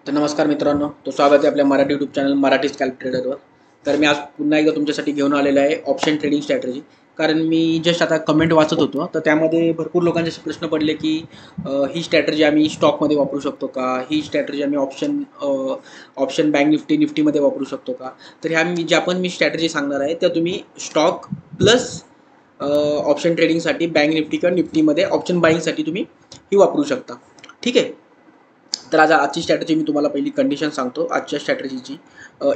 तर नमस्कार मित्रांनो, तो स्वागत आहे आपल्या Marathi YouTube channel Marathi scalp ट्रेडरवर. तर मी आज पुन्हा एकदा तुमच्यासाठी घेऊन आलेलो आहे ऑप्शन ट्रेडिंग स्ट्रॅटेजी. कारण मी जस्ट आता कमेंट वाचत होतो, तर त्यामध्ये भरपूर लोकांचे असे प्रश्न पडले की ही स्ट्रॅटेजी आम्ही स्टॉकमध्ये वापरू शकतो का? ही स्ट्रॅटेजी आम्ही ऑप्शन बँक निफ्टीमध्ये वापरू शकतो का? तर ज्या पण मी स्ट्रॅटेजी सांगणार आहे त्या तुम्ही स्टॉक प्लस ऑप्शन ट्रेडिंगसाठी बँक निफ्टी किंवा निफ्टीमध्ये ऑप्शन बाईंगसाठी तुम्ही ही वापरू शकता. ठीक आहे. तर आजची स्ट्रॅटेजी मी तुम्हाला पहिली कंडिशन सांगतो आजच्या स्ट्रॅटेजीची.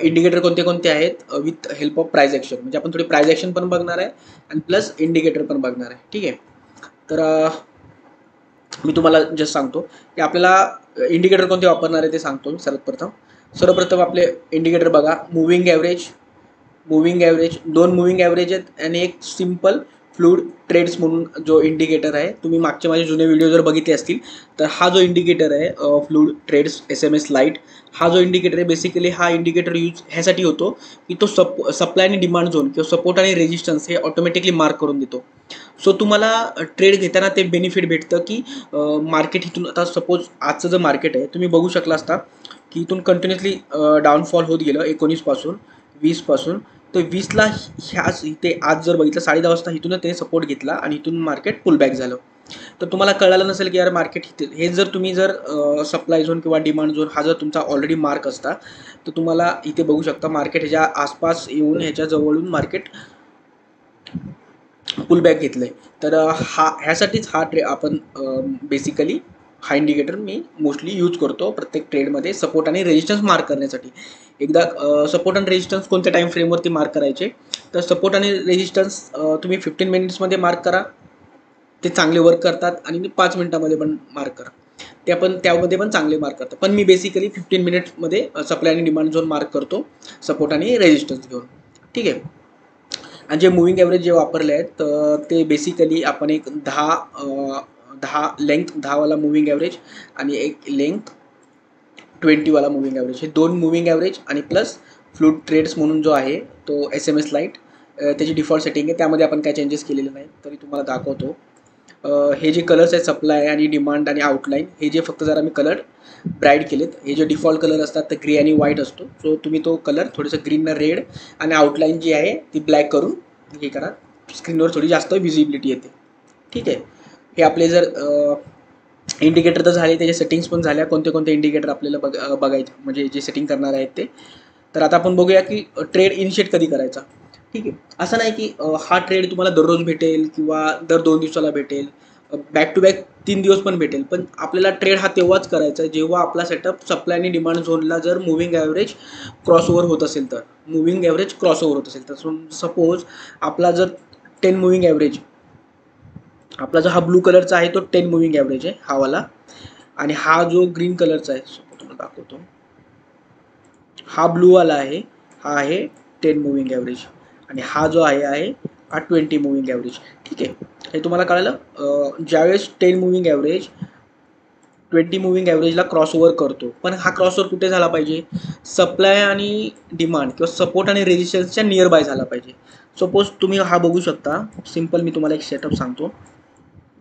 इंडिकेटर कोणते कोणते आहेत with help of price action, म्हणजे आपण थोडी प्राइस ॲक्शन पण बघणार आहे आणि प्लस इंडिकेटर पण बघणार आहे. ठीक आहे. तर मी तुम्हाला जस्ट सांगतो की आपल्याला इंडिकेटर कोणते वापरणार आहे ते सांगतो मी. सर्वप्रथम आपले इंडिकेटर बघा. मूविंग ॲव्हरेज, दोन मूविंग ॲव्हरेज आहेत आणि एक सिम्पल फ्लूड ट्रेड्स म्हणून जो इंडिकेटर आहे. तुम्ही मागचे माझे जुने व्हिडिओ जर बघितले असतील तर हा जो इंडिकेटर आहे फ्लूड ट्रेड्स SMS लाईट, हा जो इंडिकेटर आहे बेसिकली हा इंडिकेटर यूज ह्यासाठी होतो की तो सप्लाय आणि डिमांड झोन किंवा सपोर्ट आणि रेजिस्टन्स हे ऑटोमॅटिकली मार्क करून देतो. सो तुम्हाला ट्रेड घेताना ते बेनिफिट भेटतं की मार्केट इथून, आता सपोज आजचं जर मार्केट आहे तुम्ही बघू शकला असता की इथून कंटिन्युअसली डाऊनफॉल होत गेलं 19 पासून 20 पासून. तर 20ला ह्याच इथे आज जर बघितलं 10:30 वाजता इथून त्याने सपोर्ट घेतला आणि इथून मार्केट पुल बॅक झालं. तर तुम्हाला कळालं नसेल की यार मार्केट हे जर तुम्ही जर सप्लाय झोन किंवा डिमांड झोन हा जर तुमचा ऑलरेडी मार्क असता तर तुम्हाला इथे बघू शकता मार्केट ह्याच्या आसपास येऊन ह्याच्या जवळून मार्केट पुल बॅक घेतलंय. तर ह्यासाठीच आपण बेसिकली हा इंडिकेटर मी मोस्टली यूज करतो प्रत्येक ट्रेडमध्ये सपोर्ट आणि रेजिस्टन्स मार्क करण्यासाठी. एकदा सपोर्ट आणि रेजिस्टन्स कोणत्या टाईम फ्रेमवरती मार्क करायचे, तर सपोर्ट आणि रेजिस्टन्स तुम्ही 15 मिनिट्समध्ये मार्क करा, ते चांगले वर्क करतात. आणि 5 मिनिटामध्ये पण मार्क करा, त्यामध्ये पण चांगले मार्क करतात. पण मी बेसिकली 15 मिनिट्समध्ये सप्लाय आणि डिमांड झोन मार्क करतो सपोर्ट आणि रेजिस्टन्स घेऊन. ठीक आहे. आणि जे मुव्हिंग ॲव्हरेज जे वापरले आहेत तर ते बेसिकली आपण एक 10 वाला मुव्हिंग ॲव्हरेज आणि एक लेंथ 20 वाला मुव्हिंग ॲव्हरेज, हे दोन मुव्हिंग ॲव्हरेज आणि प्लस फ्लूड ट्रेड्स म्हणून जो आहे तो SMS लाईट, त्याची डिफॉल्ट सेटिंग आहे, त्यामध्ये आपण काय चेंजेस केलेले नाही तरी तुम्हाला दाखवतो. हे जे कलर्स आहेत सप्लाय आणि डिमांड आणि आउटलाईन, हे जे फक्त जरा मी कलर ब्राईट केलेत. हे जे डिफॉल्ट कलर असतात तर ग्रे आणि व्हाईट असतो. सो तुम्ही तो कलर थोडंसं ग्रीन रेड आणि आउटलाईन जी आहे ती ब्लॅक करून हे करा, स्क्रीनवर थोडी जास्त विजिबिलिटी येते. ठीक आहे. हे आपले जर इंडिकेटर तर झाले, त्याचे सेटिंग्स पण झाल्या, कोणते कोणते इंडिकेटर आपल्याला बघायचे म्हणजे जे सेटिंग करणार आहेत ते. तर आता आपण बघूया की ट्रेड इनिशिएट कधी करायचा. ठीक आहे. असं नाही की हा ट्रेड तुम्हाला दररोज भेटेल किंवा दर 2 दिवसाला भेटेल, बॅक टू बॅक 3 दिवस पण भेटेल. पण आपल्याला ट्रेड हा तेव्हाच करायचा आहे जेव्हा आपला सेटअप सप्लाय आणि डिमांड झोनला जर मुव्हिंग ॲव्हरेज क्रॉसओव्हर होत असेल तर. सपोज आपला जर 10 मुव्हिंग ॲव्हरेज, आपला जो हा ब्लू कलरचा आहे तो 10 मुव्हिंग ॲव्हरेज आहे हा वाला, आणि हा जो ग्रीन कलरचा आहे तुम्हाला दाखवतो, हा ब्लू वाला आहे, हा आहे 10 मुव्हिंग ॲव्हरेज, आणि हा जो आहे हा 20 मुव्हिंग ॲव्हरेज. ठीक आहे. हे तुम्हाला कळालं. ज्यावेळेस 10 मुव्हिंग ॲव्हरेज 20 मुव्हिंग ॲव्हरेजला क्रॉसओव्हर करतो, पण हा क्रॉसओव्हर कुठे झाला पाहिजे, सप्लाय आणि डिमांड किंवा सपोर्ट आणि रेजिस्टन्सच्या नियर बाय झाला पाहिजे. सपोज तुम्ही हा बघू शकता, सिम्पल मी तुम्हाला एक सेटअप सांगतो.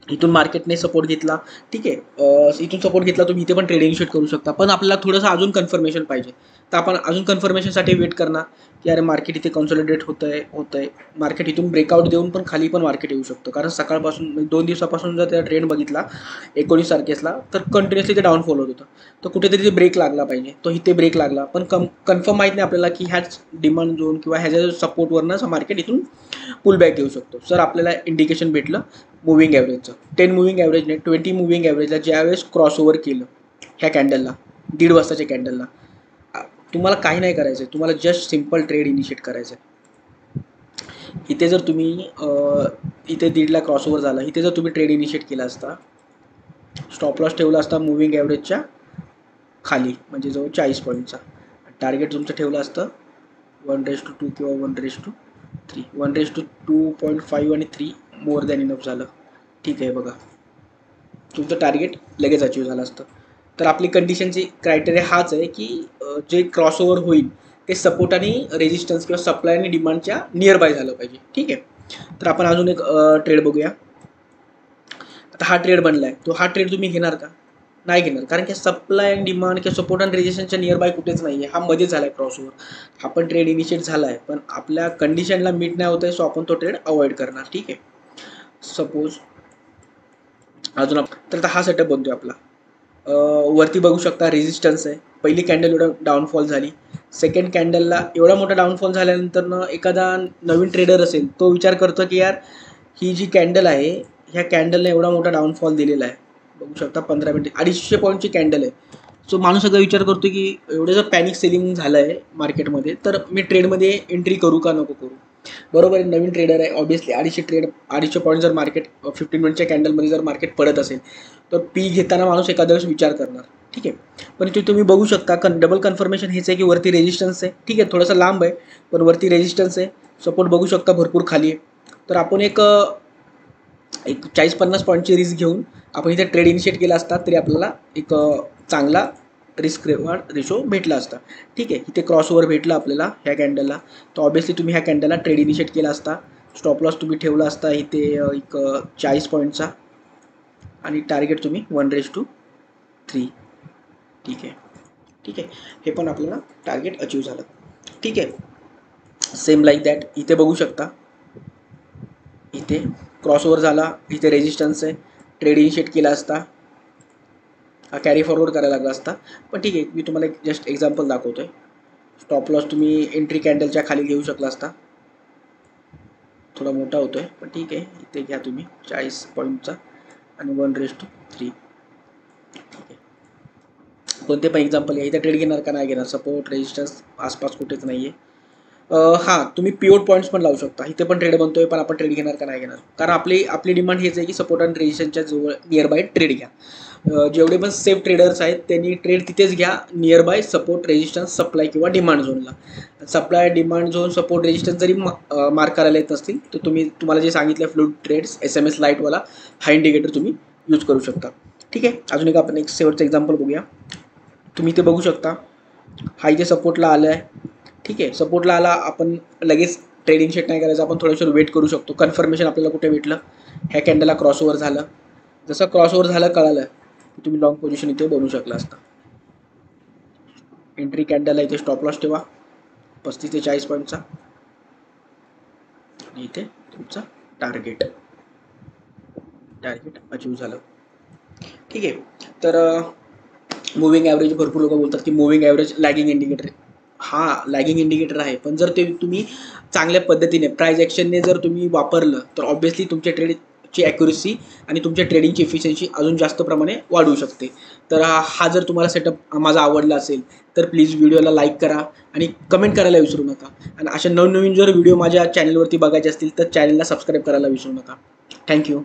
इथून मार्केटने सपोर्ट घेतला, ठीक आहे, इथून सपोर्ट घेतला, तुम्ही इथे पण ट्रेड इनिशिएट करू शकता. पण आपल्याला थोडंसं अजून कन्फर्मेशन पाहिजे, तर आपण अजून कन्फर्मेशनसाठी वेट करणार की अरे मार्केट इथे कॉन्सॉलिडेट होतंय. मार्केट इथून ब्रेकआउट देऊन पण खाली पण मार्केट येऊ शकतो, कारण सकाळपासून 2 दिवसापासून जर त्या ट्रेंड बघितला 19 तारखेला तर कंटिन्युअसली ते डाऊनफॉल होत होतं. तर कुठेतरी ते ब्रेक लागला पाहिजे, तो इथे ब्रेक लागला, पण कन्फर्म माहीत नाही आपल्याला की ह्याच डिमांड झोन किंवा ह्याच्या सपोर्टवरनं मार्केट इथून पुल बॅक येऊ शकतो. सर आपल्याला इंडिकेशन भेटलं मुव्हिंग ॲव्हरेजचं, 10 मुव्हिंग ॲव्हरेजने 20 मुव्हिंग ॲव्हरेजला ज्यावेळेस क्रॉसओव्हर केलं ह्या कॅन्डलला, 1:30 वाजताच्या कॅन्डलला, तुम्हाला काही नाही करायचं आहे, तुम्हाला जस्ट सिम्पल ट्रेड इनिशिएट करायचं आहे. इथे जर तुम्ही इथे 1:30ला क्रॉसओव्हर झाला, इथे जर तुम्ही ट्रेड इनिशिएट केला असता, स्टॉप लॉस ठेवला असता मुव्हिंग ॲव्हरेजच्या खाली, म्हणजे जवळ 40 पॉईंटचा, टार्गेट तुमचं ठेवलं असतं 1:2 किंवा 1:3, 1:2.5 आणि 3 मोर दॅन इनफ झालं. ठीक आहे. बघा, तुमचं टार्गेट लगेच अचीव झालं असतं. तर आपली कंडिशनची क्रायटेरिया हाच आहे की जे क्रॉसओव्हर होईल ते सपोर्ट आणि रेजिस्टन्स किंवा सप्लाय आणि डिमांडच्या नियर बाय झालं पाहिजे. ठीक आहे. तर आपण अजून एक ट्रेड बघूया. आता हा ट्रेड बनला आहे, तो हा ट्रेड तुम्ही घेणार का? नाही घेणार, कारण की सप्लाय अँड डिमांड किंवा सपोर्ट अँड रेजिस्टन्सच्या नियर बाय कुठेच नाही आहे. हा मध्ये झाला आहे क्रॉसओव्हर, हा पण ट्रेड इनिशिएट झाला आहे पण आपल्या कंडिशनला मीट नाही होत आहे, सो आपण तो ट्रेड अवॉइड करणार. ठीक आहे. सपोज अजून तर हा सेटअप बनतोय आपला. वरती बघू शकता रेजिस्टन्स आहे, पहिली कॅन्डल एवढं डाऊनफॉल झाली, सेकंड कॅन्डलला एवढा मोठा डाऊनफॉल झाल्यानंतर एखादा नवीन ट्रेडर असेल तो विचार करतो की यार ही जी कॅन्डल आहे ह्या कॅन्डलने एवढा मोठा डाऊनफॉल दिलेला आहे. बघू शकता 15 मिनिट 250 पॉईंटची कॅन्डल आहे. सो माणूस सगळं विचार करतो की एवढं जर पॅनिक सेलिंग झालं आहे मार्केटमध्ये तर मी ट्रेडमध्ये एंट्री करू का नको करू. बरोबर आहे, नवीन ट्रेडर आहे, ऑब्विसली 250 पॉईंट जर मार्केट 15 मिनिटच्या कॅन्डलमध्ये जर मार्केट पडत असेल तर पी घेताना माणूस एखाद्या वेळेस विचार करणार. ठीक आहे. पण ते तुम्ही बघू शकता डबल कन्फर्मेशन हेच आहे की वरती रेजिस्टन्स आहे. ठीक आहे, थोडंसं लांब आहे पण वरती रेजिस्टन्स आहे, सपोर्ट बघू शकता भरपूर खाली आहे. तर आपण एक 40-50 पॉईंटची रिस्क घेऊन आपण इथे ट्रेड इनिशिएट केला असता तरी आपल्याला एक चांगला रिस्क रिवॉर्ड रेशो भेटला असता. ठीक आहे. इथे क्रॉसओव्हर भेटला आपल्याला ह्या कॅन्डलला, तर ऑब्विसली तुम्ही ह्या कॅन्डलला ट्रेड इनिशिएट केला असता, स्टॉप लॉस तुम्ही ठेवला असता इथे एक 40 पॉईंटचा आणि टार्गेट तुम्ही 1:3. ठीक आहे. ठीक आहे, हे पण आपल्याला टार्गेट अचीव झालं. ठीक आहे. सेम लाईक दॅट इथे बघू शकता, इथे क्रॉसओव्हर झाला, इथे रेजिस्टन्स आहे, ट्रेड इनिशिएट केला असता, कॅरी फॉरवर्ड करायला लागला असता. पण ठीक आहे, मी तुम्हाला एक जस्ट एक्झाम्पल दाखवतो आहे. स्टॉप लॉस तुम्ही एंट्री कॅन्डलच्या खाली घेऊ शकला असता, थोडा मोठा होतो आहे पण ठीक आहे. इथे घ्या तुम्ही 40 पॉईंटचा आणि 1:3. ठीक आहे. कोणते पण एक्झाम्पल आहे, इथे ट्रेड घेणार का नाही घेणार, सपोर्ट रेजिस्टन्स आसपास कुठेच नाही आहे. हां, तुम्ही पिवट पॉईंट्स पण लावू शकता, इथे पण ट्रेड बनतोय पण आपण ट्रेड घेणार का नाही घेणार, कारण आपली डिमांड हेच आहे की सपोर्ट अँड रेजिस्टन्सच्या जवळ नियर बाय ट्रेड घ्या. जेवढे पण सेफ ट्रेडर्स आहेत त्यांनी ट्रेड तिथेच घ्या near by support resistance supply किंवा डिमांड झोनला. Supply demand zone support resistance जरी मार्क करायला येत नसतील तर तुम्हाला जे सांगितलं फ्लूड ट्रेड्स SMS लाईटवाला हा इंडिकेटर तुम्ही यूज करू शकता. ठीक आहे. अजून एक आपण एक शेवटचं एक्झाम्पल बघूया. तुम्ही इथे बघू शकता, हा इथे सपोर्टला आलं आहे. ठीक आहे, सपोर्टला आला, आपण लगेच ट्रेड इनिशिएट नाही करायचं, आपण थोडंसं वेट करू शकतो. कन्फर्मेशन आपल्याला कुठे भेटलं, ह्या कॅन्डलला क्रॉसओव्हर झालं, जसं क्रॉसओव्हर झालं कळालं की तुम्ही लॉंग पोझिशन इथे बनवू शकला असता. एंट्री कॅन्डलला इथे स्टॉप लॉस ठेवा 35 ते 40 पॉईंटचा आणि इथे तुमचा टार्गेट अचीव झालं. ठीक आहे. तर मुव्हिंग ॲव्हरेज, भरपूर लोक बोलतात की मुव्हिंग ॲव्हरेज लॅगिंग इंडिकेटर. हा लॅगिंग इंडिकेटर आहे, पण जर ते तुम्ही चांगल्या पद्धतीने प्राइस ॲक्शनने जर तुम्ही वापरलं तर ऑब्विसली तुमच्या ट्रेडची ॲक्युरेसी आणि तुमच्या ट्रेडिंगची इफिशियन्सी अजून जास्त प्रमाणे वाढवू शकते. तर हा जर तुम्हाला सेटअप माझा आवडला असेल तर प्लीज व्हिडिओला लाईक करा आणि कमेंट करायला विसरू नका. आणि अशा नवनवीन जर व्हिडिओ माझ्या चॅनलवरती बघायचे असतील तर चॅनलला सबस्क्राईब करायला विसरू नका. थँक्यू.